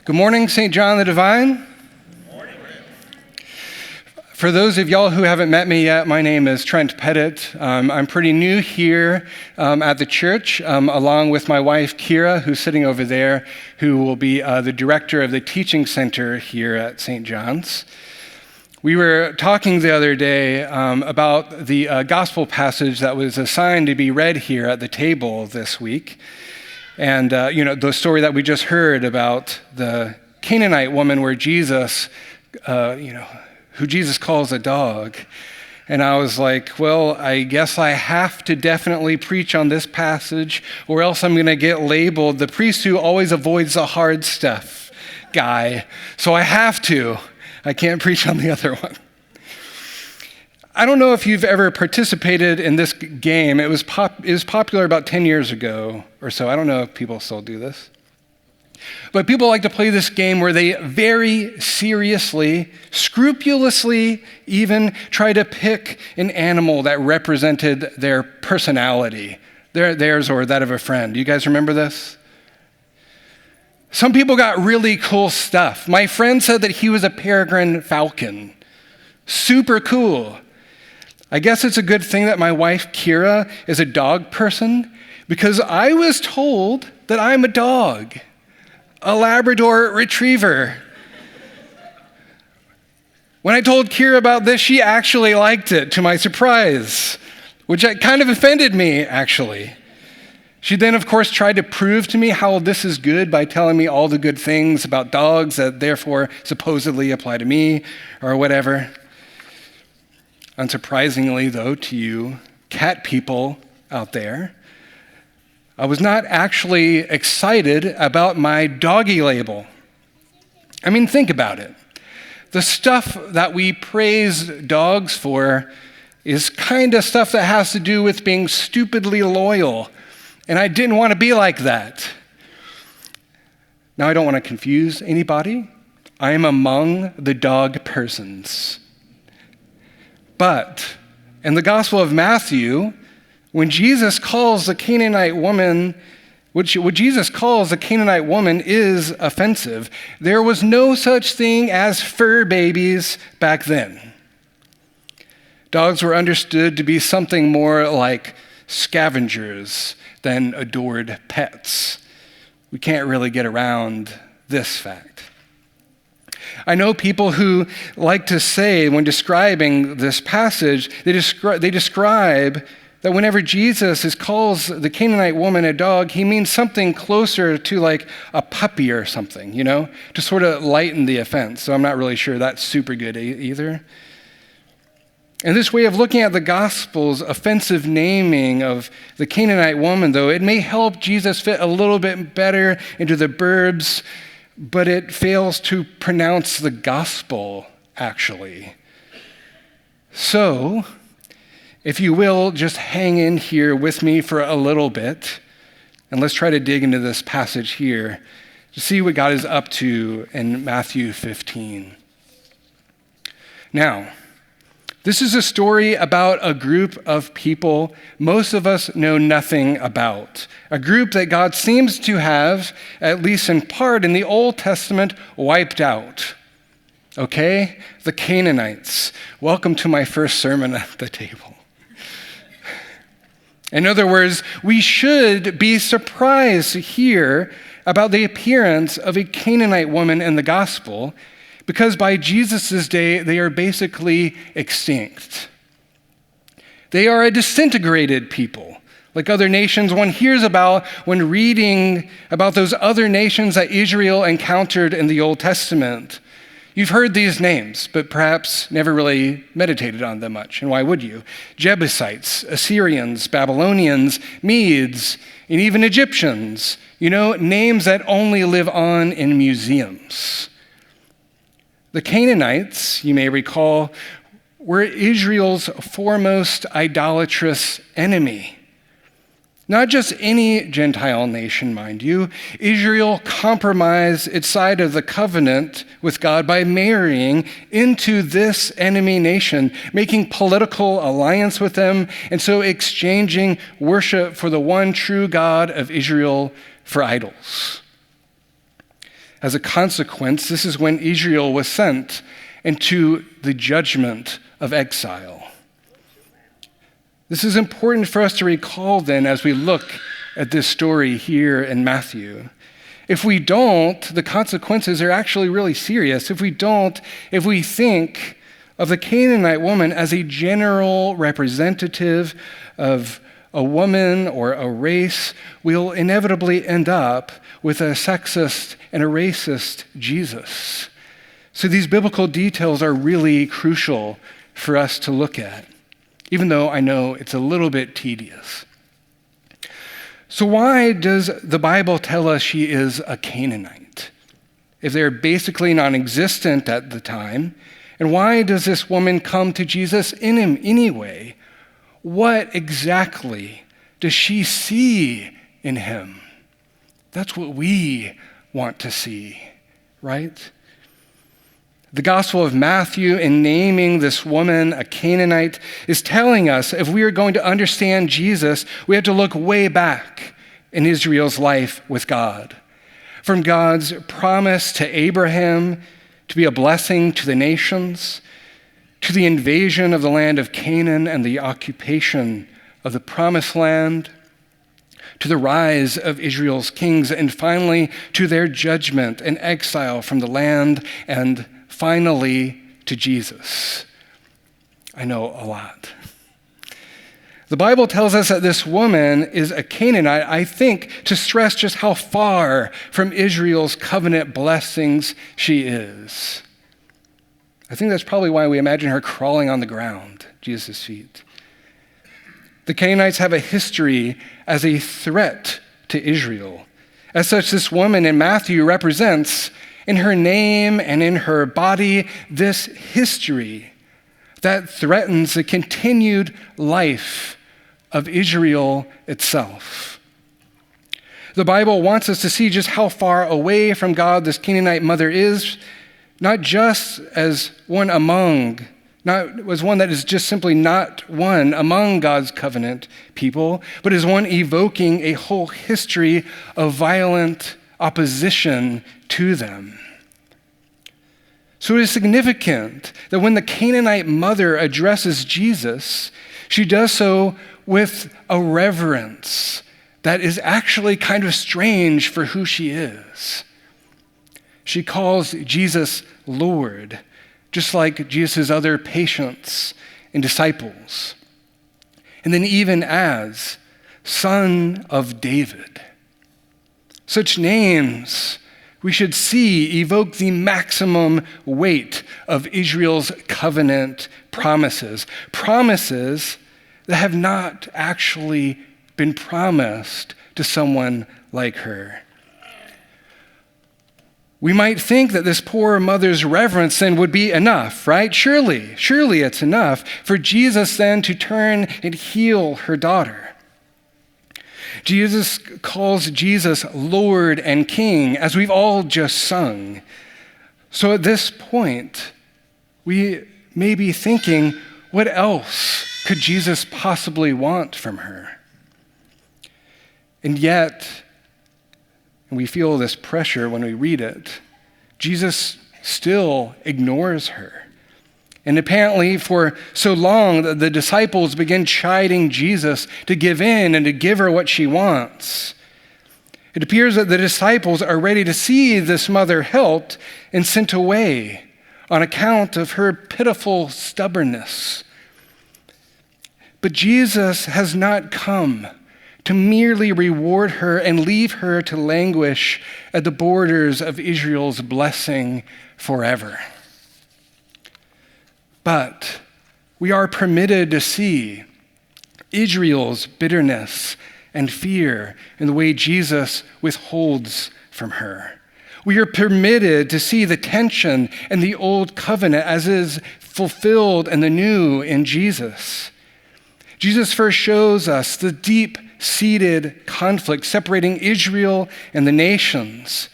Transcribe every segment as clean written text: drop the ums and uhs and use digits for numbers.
Good morning, St. John the Divine. Morning. For those of y'all who haven't met me yet, my name is Trent Pettit. I'm pretty new here at the church, along with my wife, Kira, who's sitting over there, who will be the director of the teaching center here at St. John's. We were talking the other day about the gospel passage that was assigned to be read here at the table this week. And, the story that we just heard about the Canaanite woman where Jesus, who Jesus calls a dog. And I was like, well, I guess I have to definitely preach on this passage or else I'm going to get labeled the priest who always avoids the hard stuff guy. So I have to. I can't preach on the other one. I don't know if you've ever participated in this game. It was popular about 10 years ago or so. I don't know if people still do this. But people like to play this game where they very seriously, scrupulously even try to pick an animal that represented their personality, theirs or that of a friend. Do you guys remember this? Some people got really cool stuff. My friend said that he was a peregrine falcon. Super cool. I guess it's a good thing that my wife, Kira, is a dog person because I was told that I'm a dog, a Labrador retriever. When I told Kira about this, she actually liked it, to my surprise, which kind of offended me, actually. She then, of course, tried to prove to me how this is good by telling me all the good things about dogs that therefore supposedly apply to me or whatever. Unsurprisingly, though, to you cat people out there, I was not actually excited about my doggy label. I mean, think about it. The stuff that we praise dogs for is kind of stuff that has to do with being stupidly loyal. And I didn't want to be like that. Now, I don't want to confuse anybody. I am among the dog persons. But in the Gospel of Matthew, when Jesus calls the Canaanite woman, what Jesus calls the Canaanite woman is offensive. There was no such thing as fur babies back then. Dogs were understood to be something more like scavengers than adored pets. We can't really get around this fact. I know people who like to say, when describing this passage, they describe that whenever Jesus calls the Canaanite woman a dog, he means something closer to like a puppy or something, to sort of lighten the offense. So I'm not really sure that's super good either. And this way of looking at the Gospel's offensive naming of the Canaanite woman, though, it may help Jesus fit a little bit better into the burbs, but it fails to pronounce the gospel, actually. So, if you will, just hang in here with me for a little bit, and let's try to dig into this passage here to see what God is up to in Matthew 15. Now, this is a story about a group of people most of us know nothing about. A group that God seems to have, at least in part in the Old Testament, wiped out. Okay? The Canaanites. Welcome to my first sermon at the table. In other words, we should be surprised to hear about the appearance of a Canaanite woman in the gospel, because by Jesus' day, they are basically extinct. They are a disintegrated people, like other nations one hears about when reading about those other nations that Israel encountered in the Old Testament. You've heard these names, but perhaps never really meditated on them much. And why would you? Jebusites, Assyrians, Babylonians, Medes, and even Egyptians. Names that only live on in museums. The Canaanites, you may recall, were Israel's foremost idolatrous enemy. Not just any Gentile nation, mind you. Israel compromised its side of the covenant with God by marrying into this enemy nation, making political alliance with them, and so exchanging worship for the one true God of Israel for idols. As a consequence, this is when Israel was sent into the judgment of exile. This is important for us to recall then as we look at this story here in Matthew. If we don't, the consequences are actually really serious. If we think of the Canaanite woman as a general representative of a woman or a race, we'll inevitably end up with a sexist and a racist Jesus. So these biblical details are really crucial for us to look at, even though I know it's a little bit tedious. So why does the Bible tell us she is a Canaanite, if they're basically non-existent at the time? And why does this woman come to Jesus in him anyway? What exactly does she see in him? That's what we want to see, right? The Gospel of Matthew, in naming this woman a Canaanite, is telling us if we are going to understand Jesus, we have to look way back in Israel's life with God. From God's promise to Abraham to be a blessing to the nations, to the invasion of the land of Canaan and the occupation of the Promised Land, to the rise of Israel's kings, and finally to their judgment and exile from the land, and finally to Jesus. I know a lot. The Bible tells us that this woman is a Canaanite, I think, to stress just how far from Israel's covenant blessings she is. I think that's probably why we imagine her crawling on the ground, Jesus' feet. The Canaanites have a history as a threat to Israel. As such, this woman in Matthew represents, in her name and in her body, this history that threatens the continued life of Israel itself. The Bible wants us to see just how far away from God this Canaanite mother is, not just as one among, not as one that is just simply not one among God's covenant people, but as one evoking a whole history of violent opposition to them. So it is significant that when the Canaanite mother addresses Jesus, she does so with a reverence that is actually kind of strange for who she is. She calls Jesus Lord, just like Jesus' other patients and disciples. And then even as Son of David. Such names, we should see, evoke the maximum weight of Israel's covenant promises. Promises that have not actually been promised to someone like her. We might think that this poor mother's reverence then would be enough, right? Surely it's enough for Jesus then to turn and heal her daughter. Jesus calls Jesus Lord and King, as we've all just sung. So at this point, we may be thinking, what else could Jesus possibly want from her? And yet, and we feel this pressure when we read it, Jesus still ignores her. And apparently for so long, the disciples begin chiding Jesus to give in and to give her what she wants. It appears that the disciples are ready to see this mother helped and sent away on account of her pitiful stubbornness. But Jesus has not come to merely reward her and leave her to languish at the borders of Israel's blessing forever. But we are permitted to see Israel's bitterness and fear in the way Jesus withholds from her. We are permitted to see the tension in the old covenant as is fulfilled in the new in Jesus. Jesus first shows us the deep-seated conflict separating Israel and the nations,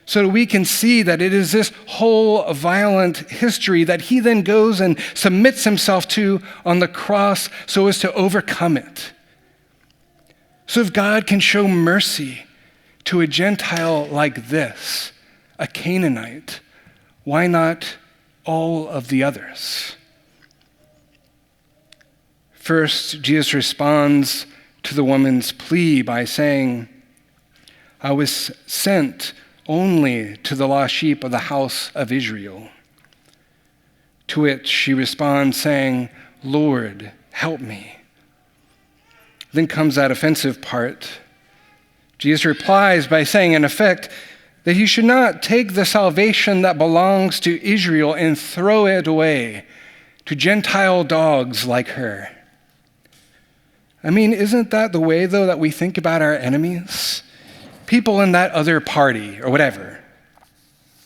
so that we can see that it is this whole violent history that he then goes and submits himself to on the cross so as to overcome it. So if God can show mercy to a Gentile like this, a Canaanite? Why not all of the others? First, Jesus responds to the woman's plea by saying, I was sent only to the lost sheep of the house of Israel. To which she responds saying, Lord, help me. Then comes that offensive part. Jesus replies by saying, in effect, that he should not take the salvation that belongs to Israel and throw it away to Gentile dogs like her. I mean, isn't that the way, though, that we think about our enemies? People in that other party or whatever.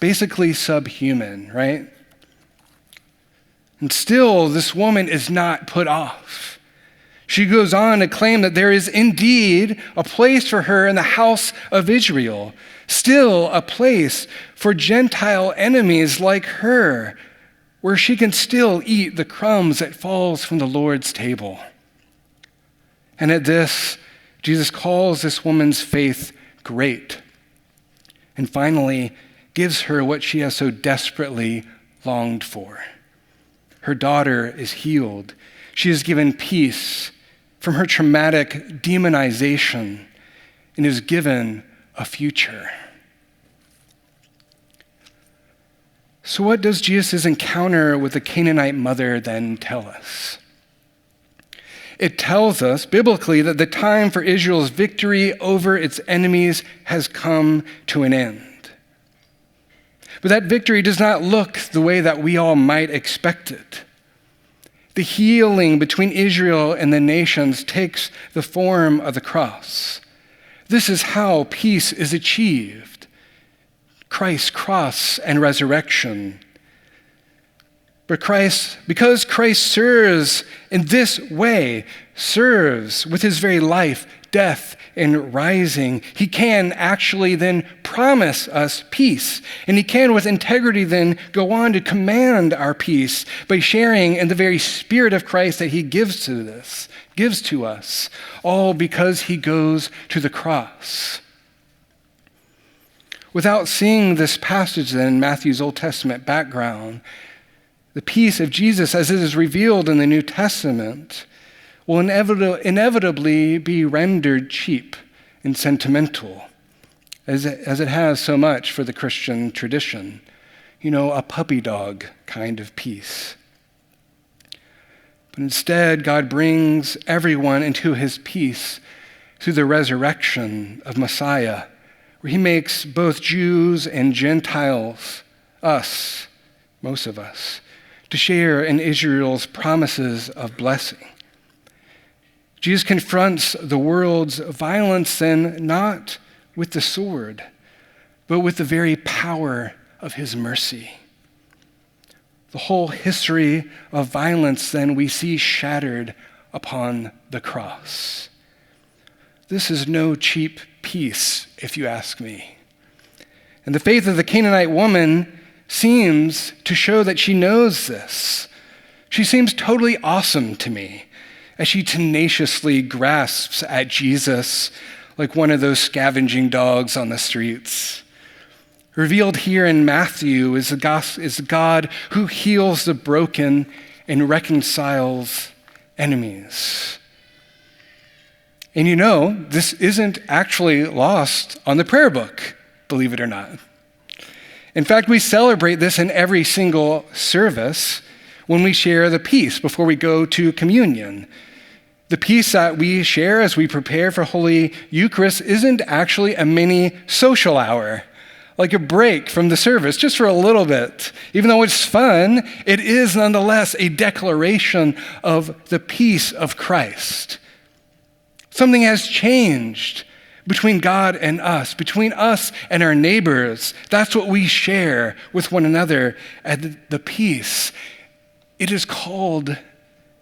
Basically subhuman, right? And still, this woman is not put off. She goes on to claim that there is indeed a place for her in the house of Israel, still a place for Gentile enemies like her, where she can still eat the crumbs that falls from the Lord's table. And at this, Jesus calls this woman's faith great, and finally gives her what she has so desperately longed for. Her daughter is healed. She is given peace from her traumatic demonization and is given a future. So what does Jesus' encounter with the Canaanite mother then tell us? It tells us biblically that the time for Israel's victory over its enemies has come to an end. But that victory does not look the way that we all might expect it. The healing between Israel and the nations takes the form of the cross. This is how peace is achieved: Christ's cross and resurrection. But because Christ serves in this way, serves with his very life, death, and rising, he can actually then promise us peace. And he can with integrity then go on to command our peace by sharing in the very spirit of Christ that he gives to us, all because he goes to the cross. Without seeing this passage then in Matthew's Old Testament background, the peace of Jesus as it is revealed in the New Testament will inevitably be rendered cheap and sentimental, as it has so much for the Christian tradition. A puppy dog kind of peace. But instead, God brings everyone into his peace through the resurrection of Messiah, where he makes both Jews and Gentiles, us, most of us, to share in Israel's promises of blessing. Jesus confronts the world's violence then not with the sword, but with the very power of his mercy. The whole history of violence then we see shattered upon the cross. This is no cheap peace, if you ask me. And the faith of the Canaanite woman seems to show that she knows this. She seems totally awesome to me as she tenaciously grasps at Jesus like one of those scavenging dogs on the streets. Revealed here in Matthew is God who heals the broken and reconciles enemies. And this isn't actually lost on the prayer book, believe it or not. In fact, we celebrate this in every single service when we share the peace before we go to communion. The peace that we share as we prepare for Holy Eucharist isn't actually a mini social hour, like a break from the service, just for a little bit. Even though it's fun, it is nonetheless a declaration of the peace of Christ. Something has changed between God and us, between us and our neighbors. That's what we share with one another at the peace. It is called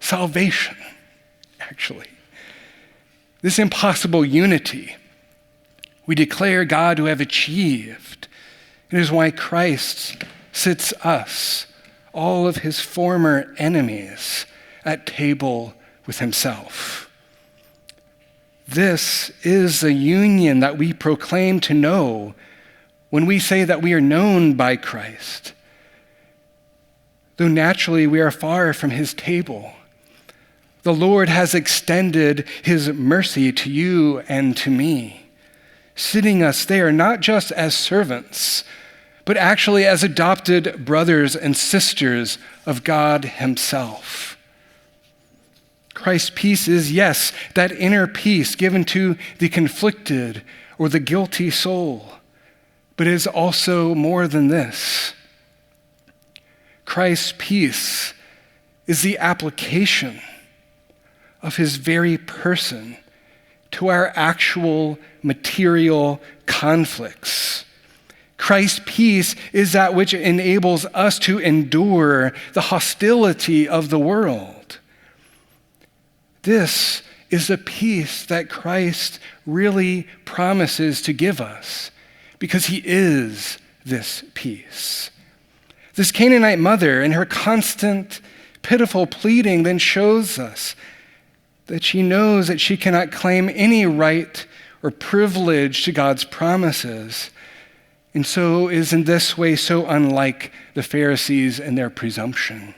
salvation, actually. This impossible unity we declare God to have achieved. It is why Christ sits us, all of his former enemies, at table with himself. This is the union that we proclaim to know when we say that we are known by Christ, though naturally we are far from his table, the Lord has extended his mercy to you and to me, sitting us there not just as servants, but actually as adopted brothers and sisters of God himself. Christ's peace is, yes, that inner peace given to the conflicted or the guilty soul, but it is also more than this. Christ's peace is the application of his very person to our actual material conflicts. Christ's peace is that which enables us to endure the hostility of the world. This is the peace that Christ really promises to give us, because he is this peace. This Canaanite mother, in her constant, pitiful pleading, then shows us that she knows that she cannot claim any right or privilege to God's promises, and so is in this way so unlike the Pharisees and their presumption.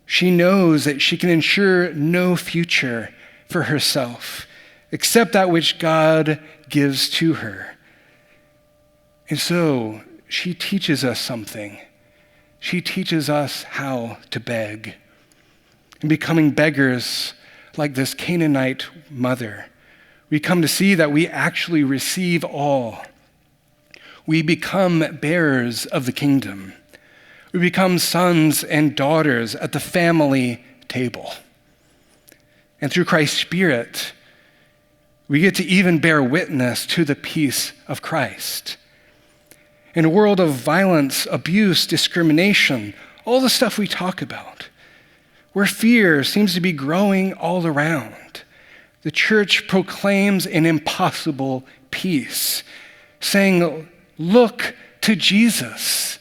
She knows that she can ensure no future for herself except that which God gives to her. And so she teaches us something. She teaches us how to beg. And becoming beggars like this Canaanite mother, we come to see that we actually receive all. We become bearers of the kingdom. We become sons and daughters at the family table. And through Christ's Spirit, we get to even bear witness to the peace of Christ. In a world of violence, abuse, discrimination, all the stuff we talk about, where fear seems to be growing all around, the church proclaims an impossible peace, saying, look to Jesus.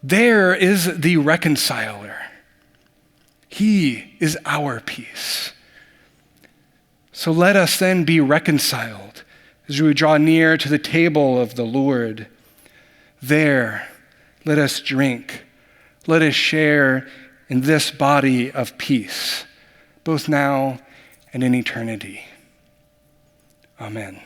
There is the reconciler. He is our peace. So let us then be reconciled as we draw near to the table of the Lord. There, let us drink. Let us share in this body of peace, both now and in eternity. Amen.